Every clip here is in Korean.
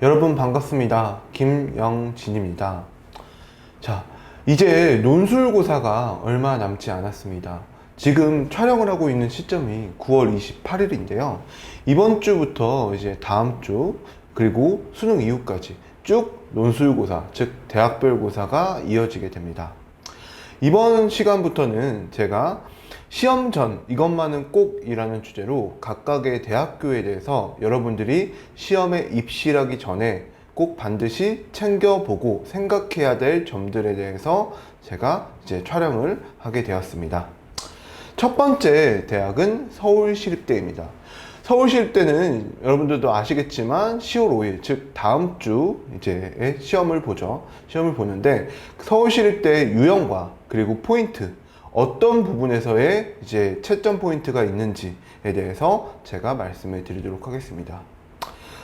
여러분 반갑습니다. 김영진입니다. 자, 이제 논술고사가 얼마 남지 않았습니다. 지금 촬영을 하고 있는 시점이 9월 28일인데요. 이번 주부터 이제 다음 주 그리고 수능 이후까지 쭉 논술고사, 즉 대학별 고사가 이어지게 됩니다. 이번 시간부터는 제가 시험 전 이것만은 꼭이라는 주제로 각각의 대학교에 대해서 여러분들이 시험에 입시하기 전에 꼭 반드시 챙겨보고 생각해야 될 점들에 대해서 제가 이제 촬영을 하게 되었습니다. 첫 번째 대학은 서울시립대입니다. 서울시립대는 여러분들도 아시겠지만 10월 5일, 즉 다음 주 이제 시험을 보죠. 시험을 보는데 서울시립대의 유형과 그리고 포인트, 어떤 부분에서의 이제 채점 포인트가 있는지에 대해서 제가 말씀을 드리도록 하겠습니다.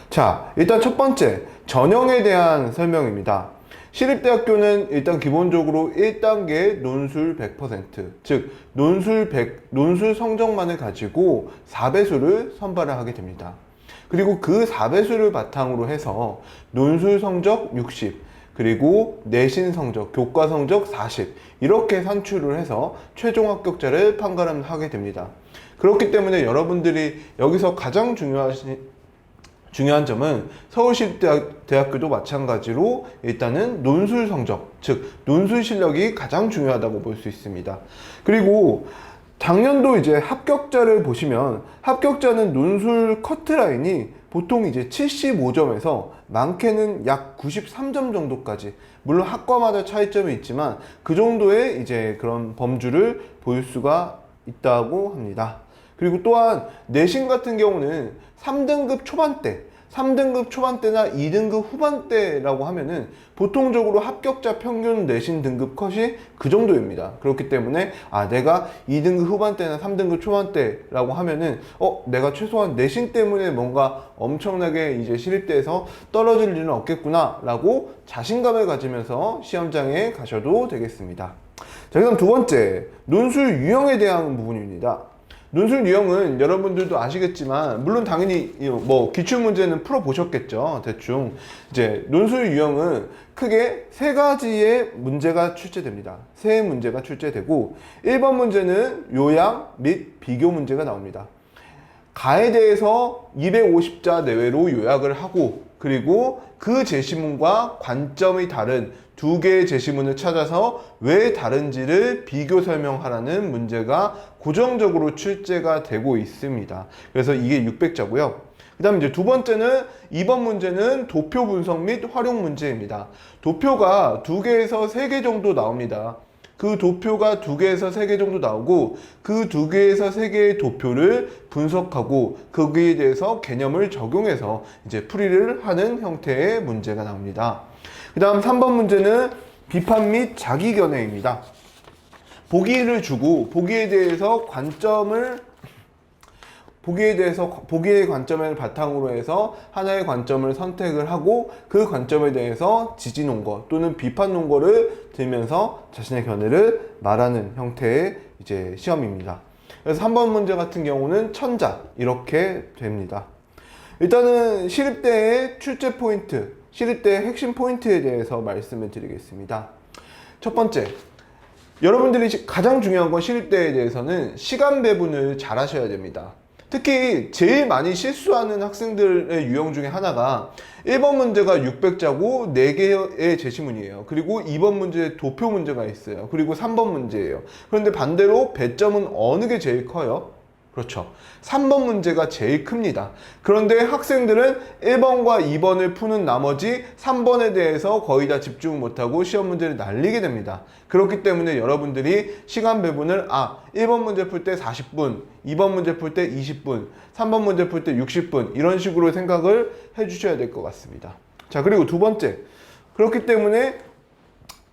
자, 일단 첫 번째, 전형에 대한 설명입니다. 시립대학교는 일단 기본적으로 1단계 논술 100%, 즉 논술 성적만을 가지고 4배수를 선발을 하게 됩니다. 그리고 그 4배수를 바탕으로 해서 논술 성적 60, 그리고 내신 성적, 교과 성적 40 이렇게 산출을 해서 최종 합격자를 판가름하게 됩니다. 그렇기 때문에 여러분들이 여기서 가장 중요한 점은 서울시립대학교도 마찬가지로 일단은 논술 성적, 즉 논술 실력이 가장 중요하다고 볼 수 있습니다. 그리고 작년도 이제 합격자를 보시면 합격자는 논술 커트라인이 보통 이제 75점에서 많게는 약 93점 정도까지, 물론 학과마다 차이점이 있지만 그 정도의 이제 그런 범주를 볼 수가 있다고 합니다. 그리고 또한 내신 같은 경우는 3등급 초반대나 2등급 후반대라고 하면은 보통적으로 합격자 평균 내신 등급 컷이 그 정도입니다. 그렇기 때문에 내가 2등급 후반대나 3등급 초반대라고 하면은 내가 최소한 내신 때문에 뭔가 엄청나게 이제 시립대에서 떨어질 일은 없겠구나 라고 자신감을 가지면서 시험장에 가셔도 되겠습니다. 자, 그다음 두 번째, 논술 유형에 대한 부분입니다. 논술 유형은 여러분들도 아시겠지만, 물론 당연히 뭐 기출문제는 풀어보셨겠죠. 대충 이제 논술 유형은 크게 세 가지의 문제가 출제됩니다. 세 문제가 출제되고 1번 문제는 요약 및 비교 문제가 나옵니다. 가에 대해서 250자 내외로 요약을 하고, 그리고 그 제시문과 관점이 다른 두 개의 제시문을 찾아서 왜 다른지를 비교 설명하라는 문제가 고정적으로 출제가 되고 있습니다. 그래서 이게 600자고요. 그 다음 이제 두 번째는 2번 문제는 도표 분석 및 활용 문제입니다. 도표가 2개에서 3개 정도 나옵니다. 그 도표가 2개에서 3개 정도 나오고, 그 2개에서 3개의 도표를 분석하고 거기에 대해서 개념을 적용해서 이제 풀이를 하는 형태의 문제가 나옵니다. 그 다음 3번 문제는 비판 및 자기견해입니다. 보기를 주고 보기의 관점을 바탕으로 해서 하나의 관점을 선택을 하고 그 관점에 대해서 지지 논거 또는 비판 논거를 들면서 자신의 견해를 말하는 형태의 이제 시험입니다. 그래서 3번 문제 같은 경우는 천자 이렇게 됩니다. 일단은 시립대의 출제 포인트, 시립대의 핵심 포인트에 대해서 말씀을 드리겠습니다. 첫 번째, 여러분들이 가장 중요한 건 시립대에 대해서는 시간 배분을 잘 하셔야 됩니다. 특히 제일 많이 실수하는 학생들의 유형 중에 하나가 1번 문제가 600자고 4개의 제시문이에요. 그리고 2번 문제에 도표 문제가 있어요. 그리고 3번 문제예요. 그런데 반대로 배점은 어느 게 제일 커요? 그렇죠. 3번 문제가 제일 큽니다. 그런데 학생들은 1번과 2번을 푸는 나머지 3번에 대해서 거의 다 집중 못하고 시험 문제를 날리게 됩니다. 그렇기 때문에 여러분들이 시간 배분을 1번 문제 풀 때 40분, 2번 문제 풀 때 20분, 3번 문제 풀 때 60분 이런 식으로 생각을 해주셔야 될 것 같습니다. 자, 그리고 두 번째, 그렇기 때문에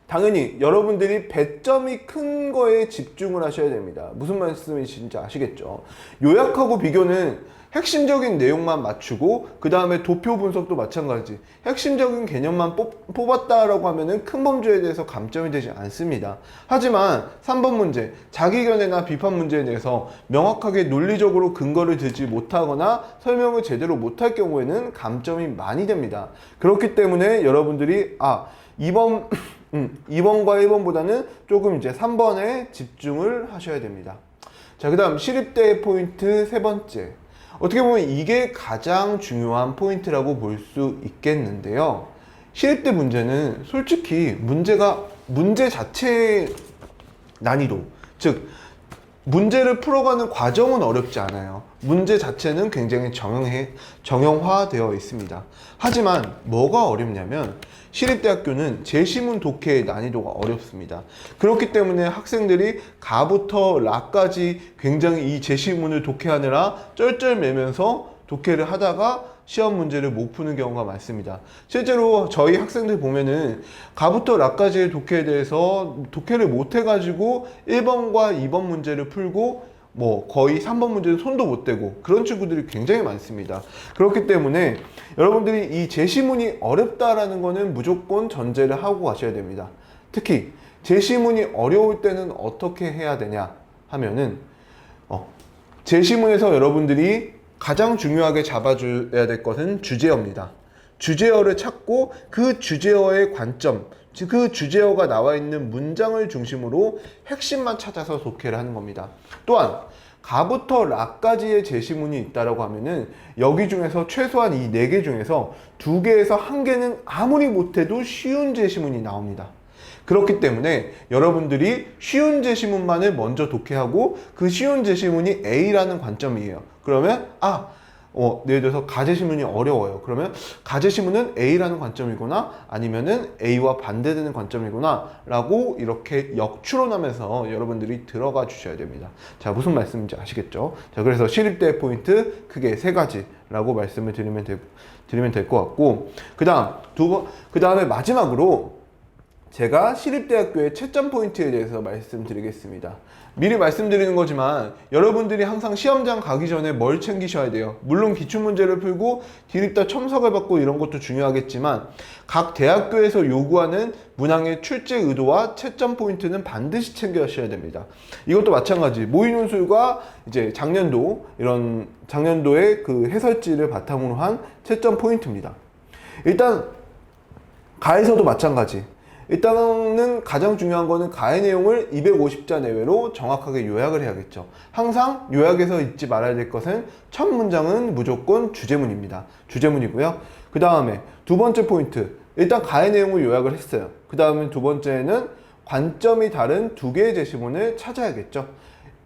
당연히 여러분들이 배점이 큰 거에 집중을 하셔야 됩니다. 무슨 말씀이신지 아시겠죠? 요약하고 비교는 핵심적인 내용만 맞추고 그 다음에 도표 분석도 마찬가지. 핵심적인 개념만 뽑았다라고 하면은 큰 범주에 대해서 감점이 되지 않습니다. 하지만 3번 문제, 자기견해나 비판 문제에 대해서 명확하게 논리적으로 근거를 들지 못하거나 설명을 제대로 못할 경우에는 감점이 많이 됩니다. 그렇기 때문에 여러분들이 2번과 1번보다는 조금 이제 3번에 집중을 하셔야 됩니다. 자, 그 다음 시립대 포인트 세 번째. 어떻게 보면 이게 가장 중요한 포인트라고 볼 수 있겠는데요. 시립대 문제는 솔직히 문제 자체의 난이도, 즉 문제를 풀어가는 과정은 어렵지 않아요. 문제 자체는 굉장히 정형화되어 있습니다. 하지만 뭐가 어렵냐면 시립대학교는 제시문 독해의 난이도가 어렵습니다. 그렇기 때문에 학생들이 가부터 라까지 굉장히 이 제시문을 독해하느라 쩔쩔매면서 독해를 하다가 시험 문제를 못 푸는 경우가 많습니다. 실제로 저희 학생들 보면은 가부터 라까지의 독해에 대해서 독해를 못 해가지고 1번과 2번 문제를 풀고 뭐 거의 3번 문제는 손도 못 대고 그런 친구들이 굉장히 많습니다. 그렇기 때문에 여러분들이 이 제시문이 어렵다라는 거는 무조건 전제를 하고 가셔야 됩니다. 특히 제시문이 어려울 때는 어떻게 해야 되냐 하면은 제시문에서 여러분들이 가장 중요하게 잡아줘야 될 것은 주제어입니다. 주제어를 찾고 그 주제어의 관점, 그 주제어가 나와 있는 문장을 중심으로 핵심만 찾아서 독해를 하는 겁니다. 또한 가부터 라까지의 제시문이 있다라고 하면은 여기 중에서 최소한 이 4개 중에서 2개에서 1개는 아무리 못해도 쉬운 제시문이 나옵니다. 그렇기 때문에 여러분들이 쉬운 제시문만을 먼저 독해하고 그 쉬운 제시문이 A라는 관점이에요. 그러면 예를 들어서 가제시문이 어려워요. 그러면 가제시문은 A라는 관점이구나 아니면은 A와 반대되는 관점이구나 라고 이렇게 역추론하면서 여러분들이 들어가 주셔야 됩니다. 자, 무슨 말씀인지 아시겠죠? 자, 그래서 시립대 포인트 크게 3가지라고 말씀을 드리면 될 것 같고, 그 다음에 마지막으로 제가 시립대학교의 채점 포인트에 대해서 말씀드리겠습니다. 미리 말씀드리는 거지만 여러분들이 항상 시험장 가기 전에 뭘 챙기셔야 돼요? 물론 기출문제를 풀고 디립다 첨삭을 받고 이런 것도 중요하겠지만 각 대학교에서 요구하는 문항의 출제 의도와 채점 포인트는 반드시 챙겨셔야 됩니다. 이것도 마찬가지 모의논술과 이제 작년도의 그 해설지를 바탕으로 한 채점 포인트입니다. 일단 가에서도 마찬가지. 일단은 가장 중요한 거는 가의 내용을 250자 내외로 정확하게 요약을 해야겠죠. 항상 요약에서 잊지 말아야 될 것은 첫 문장은 무조건 주제문입니다. 주제문이고요. 그 다음에 두 번째 포인트, 일단 가의 내용을 요약을 했어요. 그 다음에 두 번째는 관점이 다른 2개의 제시문을 찾아야겠죠.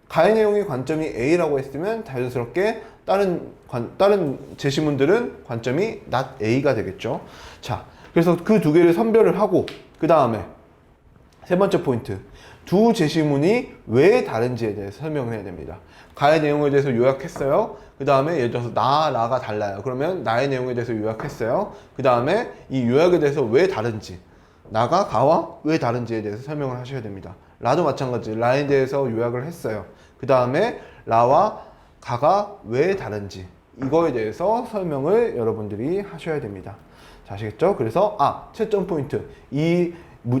가의 내용이 관점이 A라고 했으면 자연스럽게 다른 제시문들은 관점이 not A가 되겠죠. 자, 그래서 그 2개를 선별을 하고 그 다음에 세 번째 포인트, 두 제시문이 왜 다른지에 대해서 설명을 해야 됩니다. 가의 내용에 대해서 요약했어요. 그 다음에 예를 들어서 나가 달라요. 그러면 나의 내용에 대해서 요약했어요. 그 다음에 이 요약에 대해서 왜 다른지, 나가 가와 왜 다른지에 대해서 설명을 하셔야 됩니다. 라도 마찬가지, 라에 대해서 요약을 했어요. 그 다음에 라와 가가 왜 다른지, 이거에 대해서 설명을 여러분들이 하셔야 됩니다. 자, 아시겠죠? 그래서 채점 포인트, 이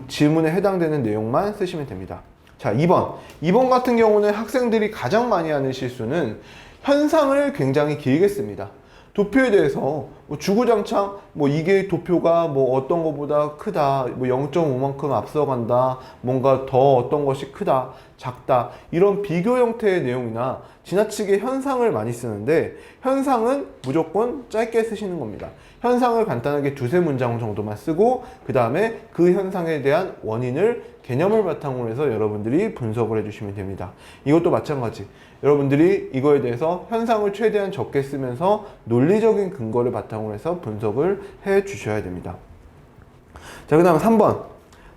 질문에 해당되는 내용만 쓰시면 됩니다. 자, 2번 같은 경우는 학생들이 가장 많이 하는 실수는 현상을 굉장히 길게 씁니다. 도표에 대해서 주구장창 이게 도표가 어떤 것보다 크다, 0.5만큼 앞서간다, 뭔가 더 어떤 것이 크다, 작다, 이런 비교 형태의 내용이나 지나치게 현상을 많이 쓰는데, 현상은 무조건 짧게 쓰시는 겁니다. 현상을 간단하게 2-3문장 정도만 쓰고 그 다음에 그 현상에 대한 원인을 개념을 바탕으로 해서 여러분들이 분석을 해주시면 됩니다. 이것도 마찬가지, 여러분들이 이거에 대해서 현상을 최대한 적게 쓰면서 논리적인 근거를 바탕으로 해서 분석을 해 주셔야 됩니다. 자, 그 다음 3번.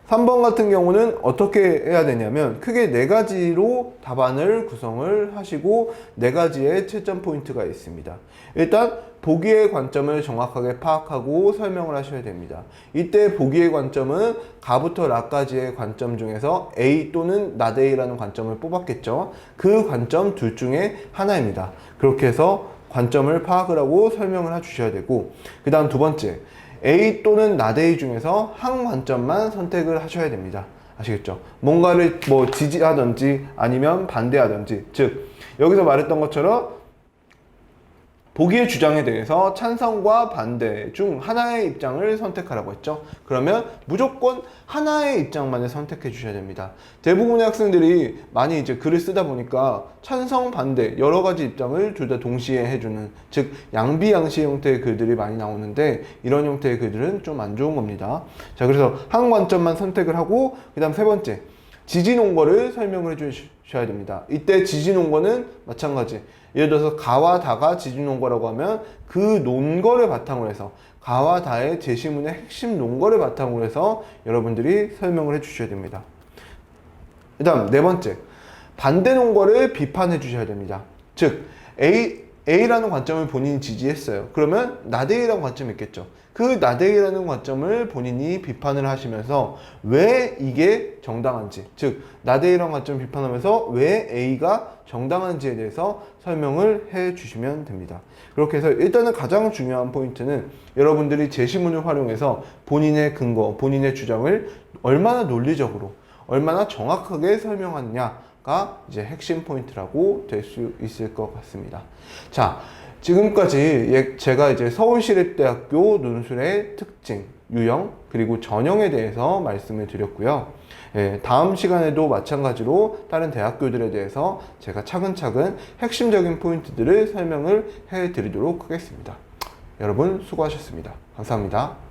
3번 같은 경우는 어떻게 해야 되냐면 크게 네 가지로 답안을 구성을 하시고 네 가지의 채점 포인트가 있습니다. 일단 보기의 관점을 정확하게 파악하고 설명을 하셔야 됩니다. 이때 보기의 관점은 가부터 라까지의 관점 중에서 A 또는 not A라는 관점을 뽑았겠죠. 그 관점 둘 중에 하나입니다. 그렇게 해서 관점을 파악을 하고 설명을 해주셔야 되고, 그 다음 두 번째, A 또는 not A 중에서 한 관점만 선택을 하셔야 됩니다. 아시겠죠? 뭔가를 뭐 지지하든지 아니면 반대하든지, 즉 여기서 말했던 것처럼 보기의 주장에 대해서 찬성과 반대 중 하나의 입장을 선택하라고 했죠. 그러면 무조건 하나의 입장만을 선택해 주셔야 됩니다. 대부분의 학생들이 많이 이제 글을 쓰다 보니까 찬성, 반대 여러 가지 입장을 둘 다 동시에 해주는, 즉 양비양시 형태의 글들이 많이 나오는데 이런 형태의 글들은 좀 안 좋은 겁니다. 자, 그래서 한 관점만 선택을 하고, 그 다음 세 번째, 지지 논거를 설명을 해 주셔야 됩니다. 이때 지지 논거는 마찬가지. 예를 들어서 가와 다가 지지 논거라고 하면 그 논거를 바탕으로 해서, 가와 다의 제시문의 핵심 논거를 바탕으로 해서 여러분들이 설명을 해 주셔야 됩니다. 그 다음 네 번째, 반대 논거를 비판해 주셔야 됩니다. 즉 A라는 관점을 본인이 지지했어요. 그러면 not A라는 관점이 있겠죠. 그 not A라는 관점을 본인이 비판을 하시면서 왜 이게 정당한지, 즉 not A라는 관점을 비판하면서 왜 A가 정당한지에 대해서 설명을 해 주시면 됩니다. 그렇게 해서 일단은 가장 중요한 포인트는 여러분들이 제시문을 활용해서 본인의 근거, 본인의 주장을 얼마나 논리적으로, 얼마나 정확하게 설명하느냐가 이제 핵심 포인트라고 될 수 있을 것 같습니다. 자, 지금까지 제가 이제 서울시립대학교 논술의 특징, 유형, 그리고 전형에 대해서 말씀을 드렸고요. 다음 시간에도 마찬가지로 다른 대학교들에 대해서 제가 차근차근 핵심적인 포인트들을 설명을 해 드리도록 하겠습니다. 여러분 수고하셨습니다. 감사합니다.